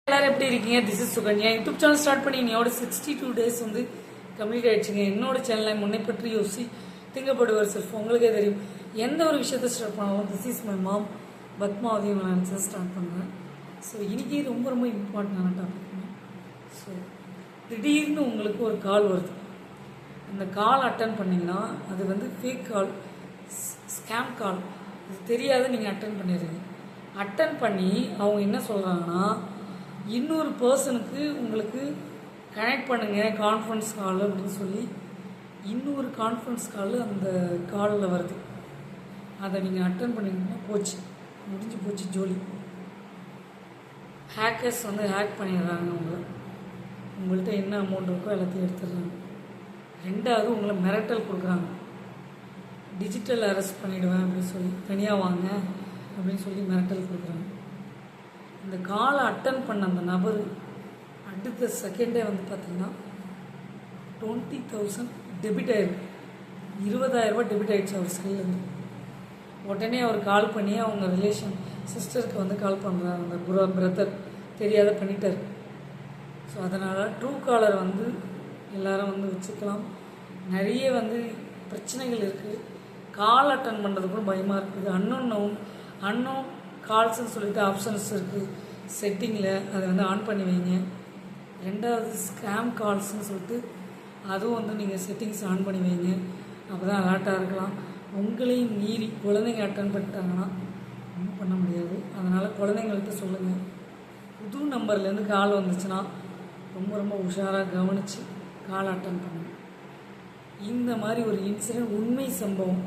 எல்லாரும் எப்படி இருக்கீங்க? This is Sukanya. YouTube channel start பண்ணி என்னோட 62 days வந்து கம்ப்ளீட் ஆயிடுச்சுங்க. என்னோட சேனலை முன்னை பற்றி யோசி திங்கப்படுவர் செல்ஃப் உங்களுக்கே தெரியும். எந்த ஒரு விஷயத்தை ஸ்டார்ட் பண்ணாலும் this is my mom Padmavathi நினச்சி ஸ்டார்ட் பண்ணுறேன். ஸோ இன்றைக்கி ரொம்ப ரொம்ப இம்பார்ட்டண்டான டாபிக்ங்க. ஸோ திடீர்னு உங்களுக்கு ஒரு கால் வருது. அந்த கால் அட்டன் பண்ணிங்கன்னா அது வந்து ஃபேக் கால், ஸ்கேம் கால். இது தெரியாத நீங்கள் அட்டன் பண்ணிடுறீங்க. அட்டன் பண்ணி அவங்க என்ன சொல்கிறாங்கன்னா, இன்னொரு பர்சனுக்கு உங்களுக்கு கனெக்ட் பண்ணுங்கள் கான்ஃபரன்ஸ் கால் அப்படின்னு சொல்லி இன்னொரு கான்ஃபரன்ஸ் கால் அந்த காலில் வருது. அதை நீங்கள் அட்டன் பண்ணிங்கன்னா போச்சு, முடிஞ்சு போச்சு ஜோலி. ஹேக்கர்ஸ் வந்து ஹேக் பண்ணிடுறாங்க. உங்கள்கிட்ட என்ன அமௌண்ட் இருக்கோ எல்லாத்தையும் எடுத்துடுறாங்க. ரெண்டாவது உங்களை மிரட்டல் கொடுக்குறாங்க. டிஜிட்டல் அரெஸ்ட் பண்ணிவிடுவேன் அப்படின்னு சொல்லி தனியாக வாங்க அப்படின்னு சொல்லி மிரட்டல் கொடுக்குறாங்க. இந்த காலை அட்டன் பண்ண அந்த நபர் அடுத்த செகண்டே வந்து பார்த்திங்கன்னா 20,000 டெபிட் ஆகிருக்கு. 20,000 ரூபா டெபிட் ஆகிடுச்சு அவர் சைட்லேருந்து. உடனே அவர் கால் பண்ணி அவங்க ரிலேஷன் சிஸ்டருக்கு வந்து கால் பண்ணுறாரு. அந்த பிரதர் தெரியாத பண்ணிட்டார். ஸோ அதனால் ட்ரூ காலர் வந்து எல்லோரும் வந்து வச்சுக்கலாம். நிறைய வந்து பிரச்சனைகள் இருக்குது. கால் அட்டன் பண்ணுறதுக்கும் பயமாக இருக்குது. அன்னோன் கால்ஸ்ன்னு சொல்லிட்டு ஆப்ஷன்ஸ் இருக்குது செட்டிங்கில், அதை வந்து ஆன் பண்ணி வைங்க. ரெண்டாவது ஸ்கேம் கால்ஸ்ன்னு சொல்லிட்டு அதுவும் வந்து நீங்கள் செட்டிங்ஸ் ஆன் பண்ணி வைங்க. அப்போ தான் அலர்ட்டாக இருக்கலாம். உங்களையும் மீறி குழந்தைங்க அட்டன் பண்ணிட்டாங்கன்னா ஒன்றும் பண்ண முடியாது. அதனால் குழந்தைங்கள்ட்ட சொல்லுங்கள். புது நம்பர்லேருந்து கால் வந்துச்சுன்னா ரொம்ப ரொம்ப உஷாராக கவனித்து கால் அட்டன் பண்ணுங்கள். இந்த மாதிரி ஒரு இன்சிடென்ட் உண்மை சம்பவம்.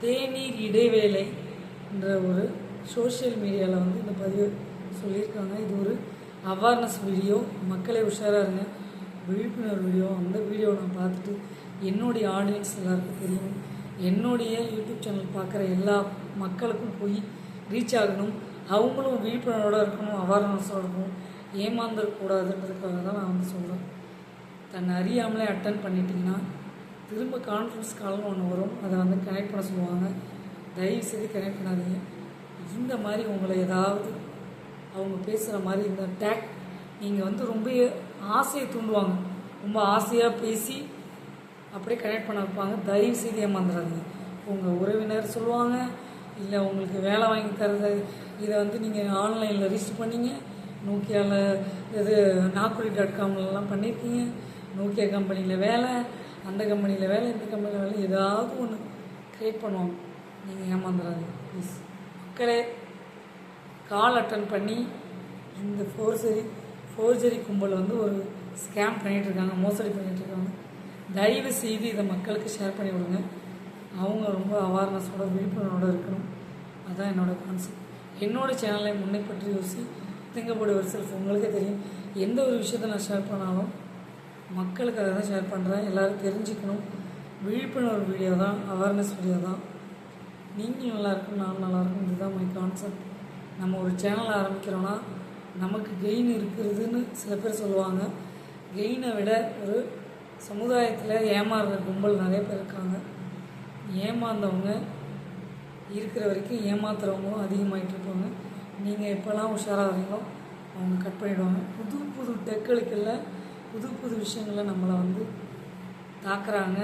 தேநீர் இடைவேளை என்ற ஒரு சோஷியல் மீடியாவில் வந்து இந்த பதிவு சொல்லியிருக்காங்க. இது ஒரு அவேர்னஸ் வீடியோ. மக்களே உஷாராக இருங்க, விழிப்புணர்வு வீடியோ. அந்த வீடியோ நான் பார்த்துட்டு என்னுடைய ஆடியன்ஸ் எல்லாருக்கும் தெரியும். என்னுடைய யூடியூப் சேனல் பார்க்குற எல்லா மக்களுக்கும் போய் ரீச் ஆகணும். அவங்களும் விழிப்புணர்வோடு இருக்கணும், அவேர்னஸோடு இருக்கணும், ஏமாந்துடக்கூடாதுன்றதுக்காக தான் நான் வந்து சொல்கிறேன். தன்னை அறியாமலே அட்டன் பண்ணிட்டீங்கன்னா திரும்ப கான்ஃபரன்ஸ் கால்னு ஒன்று வரும். அதை வந்து கனெக்ட் பண்ண சொல்லுவாங்க. தயவு செய்து கனெக்ட் பண்ணாதீங்க. இந்த மாதிரி உங்களை ஏதாவது அவங்க பேசுகிற மாதிரி இந்த டேக் நீங்கள் வந்து ரொம்ப ஆசையை தூண்டுவாங்க. ரொம்ப ஆசையாக பேசி அப்படியே கனெக்ட் பண்ண வைப்பாங்க. தயவு செய்து ஏமாந்துடாதீங்க. உங்கள் உறவினர் சொல்லுவாங்க, இல்லை உங்களுக்கு வேலை வாங்கி தரது, இதை வந்து நீங்கள் ஆன்லைனில் ரிஜிஸ்டர் பண்ணிங்க, நோக்கியாவில் இது naukri.comலாம் பண்ணியிருக்கீங்க, நோக்கியா கம்பெனியில் வேலை, அந்த கம்பெனியில் வேலை, இந்த கம்பெனியில் வேலை, ஏதாவது ஒன்று க்ரியேட் பண்ணுவாங்க. நீங்கள் ஏமாந்துடாதீங்க ப்ளீஸ். மக்களே, கால் அட்டன் பண்ணி இந்த ஃபோர்ஜரி கும்பல் வந்து ஒரு ஸ்கேம் பண்ணிகிட்ருக்காங்க, மோசடி பண்ணிகிட்ருக்காங்க. தயவு செய்து இதை மக்களுக்கு ஷேர் பண்ணி விடுங்க. அவங்க ரொம்ப அவேர்னஸோட விழிப்புணர்வோடு இருக்கணும். அதுதான் என்னோடய கான்செப்ட். என்னோடய சேனலை முன்னை பற்றி யோசி திங்கப்படுவர் செல்ஃப் உங்களுக்கே தெரியும். எந்த ஒரு விஷயத்தை நான் ஷேர் பண்ணாலும் மக்களுக்கு அதை தான் ஷேர் பண்ணுறேன். எல்லோரும் தெரிஞ்சுக்கணும். விழிப்புணர்வு வீடியோ தான், அவேர்னஸ் வீடியோ தான். நீங்கள் நல்லாயிருக்கும், நான் நல்லாயிருக்கும். இதுதான் மை கான்செப்ட். நம்ம ஒரு சேனல் ஆரம்பிக்கிறோன்னா நமக்கு கெயின் இருக்கிறதுன்னு சில பேர் சொல்லுவாங்க. கெயினை விட ஒரு சமுதாயத்தில் ஏமாறுற கும்பல் நிறைய பேர் இருக்காங்க. ஏமாந்தவங்க இருக்கிற வரைக்கும் ஏமாத்துறவங்களும் அதிகமாகிட்டு இருப்பாங்க. நீங்கள் எப்போல்லாம் உஷாராக வரீங்களோ அவங்க கட் பண்ணிவிடுவாங்க. புது புது டெக்களுக்கெல்லாம் புது விஷயங்களை நம்மளை வந்து தாக்குறாங்க.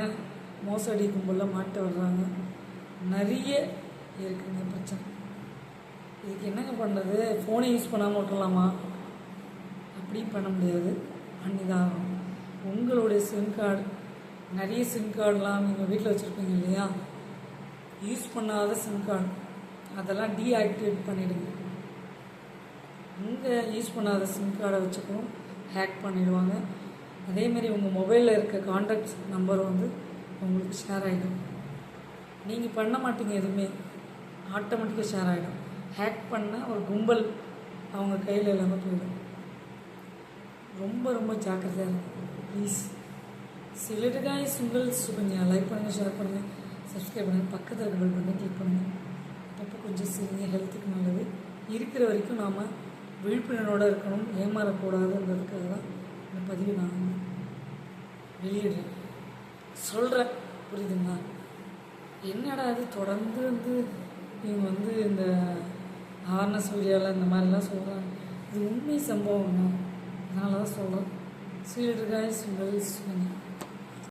மோசடி கும்பலில் மாட்ட விடுறாங்க. நிறைய இருக்குங்க பிரச்சனை. இதுக்கு என்னங்க பண்ணுறது? ஃபோனை யூஸ் பண்ணாமல் விட்டுடலாமா? அப்படி பண்ண முடியாது, பண்ணி தான் ஆகும். உங்களுடைய சிம் கார்டு, நிறைய சிம் கார்டெலாம் நீங்கள் வீட்டில் வச்சுருப்பீங்க இல்லையா, யூஸ் பண்ணாத சிம் கார்டு அதெல்லாம் டீஆக்டிவேட் பண்ணிவிடுங்க. உங்கள் யூஸ் பண்ணாத சிம் கார்டை வச்சுக்கணும், ஹேக் பண்ணிவிடுவாங்க. அதேமாரி உங்கள் மொபைலில் இருக்க கான்டாக்ட்ஸ் நம்பர் வந்து உங்களுக்கு ஷேர் ஆகிடும். நீங்கள் பண்ண மாட்டீங்க, எதுவுமே ஆட்டோமேட்டிக்காக ஷேர் ஆகிடும். ஹேக் பண்ண ஒரு கும்பல் அவங்க கையில் எல்லாமே போயிடும். ரொம்ப ரொம்ப ஜாக்கிரதையாக இருக்கும் ப்ளீஸ். சிலருக்காய் சுகன்யா லைக் பண்ணுங்கள், ஷேர் பண்ணுங்கள், சப்ஸ்கிரைப் பண்ணுங்கள், பக்கத்தில் இருக்க பெல் பண்ணி கிளிக் பண்ணுங்கள். அப்போ கொஞ்சம் சரிங்க, ஹெல்த்துக்கு நல்லது. இருக்கிற வரைக்கும் நாம் விழிப்புணர்வோடு இருக்கணும், ஏமாறக்கூடாதுன்றதுக்காக தான் இந்த பதிவு நான் வெளியிடுறேன், சொல்கிறேன். புரியுதுங்களா? என்னடா அது தொடர்ந்து வந்து இவங்க வந்து இந்த அவேர்னஸ் வீடியோவில் இந்த மாதிரிலாம் சொல்கிறாங்க. இது உண்மை சம்பவங்க, அதனால தான் சொல்கிறேன். See you guys, well,